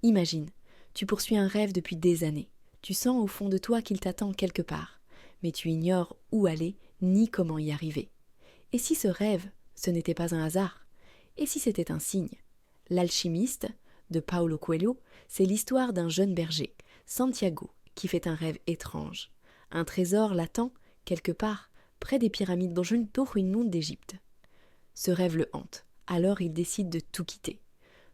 Imagine, tu poursuis un rêve depuis des années. Tu sens au fond de toi qu'il t'attend quelque part, mais tu ignores où aller ni comment y arriver. Et si ce rêve, ce n'était pas un hasard? Et si c'était un signe? L'Alchimiste, de Paulo Coelho, c'est l'histoire d'un jeune berger, Santiago, qui fait un rêve étrange. Un trésor l'attend, quelque part, près des pyramides d'Ojunto Huinun d'Égypte. Ce rêve le hante, alors il décide de tout quitter.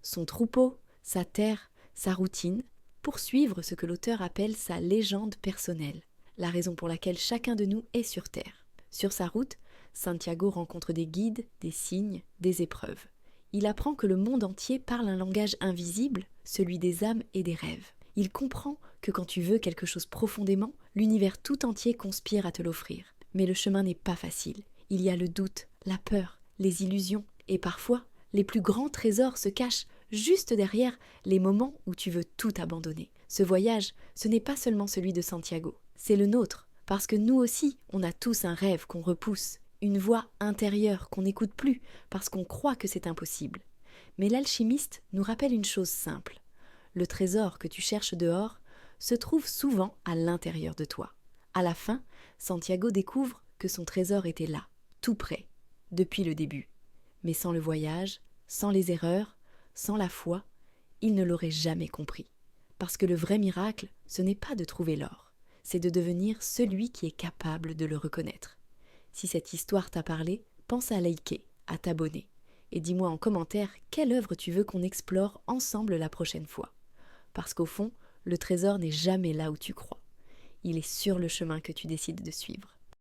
Son troupeau, sa terre, sa routine, pour suivre ce que l'auteur appelle sa légende personnelle, la raison pour laquelle chacun de nous est sur Terre. Sur sa route, Santiago rencontre des guides, des signes, des épreuves. Il apprend que le monde entier parle un langage invisible, celui des âmes et des rêves. Il comprend que quand tu veux quelque chose profondément, l'univers tout entier conspire à te l'offrir. Mais le chemin n'est pas facile. Il y a le doute, la peur, les illusions, et parfois, les plus grands trésors se cachent juste derrière les moments où tu veux tout abandonner. Ce voyage, ce n'est pas seulement celui de Santiago, c'est le nôtre, parce que nous aussi, on a tous un rêve qu'on repousse, une voix intérieure qu'on n'écoute plus parce qu'on croit que c'est impossible. Mais l'alchimiste nous rappelle une chose simple. Le trésor que tu cherches dehors se trouve souvent à l'intérieur de toi. À la fin, Santiago découvre que son trésor était là, tout près, depuis le début. Mais sans le voyage, sans les erreurs, sans la foi, il ne l'aurait jamais compris. Parce que le vrai miracle, ce n'est pas de trouver l'or, c'est de devenir celui qui est capable de le reconnaître. Si cette histoire t'a parlé, pense à liker, à t'abonner. Et dis-moi en commentaire quelle œuvre tu veux qu'on explore ensemble la prochaine fois. Parce qu'au fond, le trésor n'est jamais là où tu crois. Il est sur le chemin que tu décides de suivre.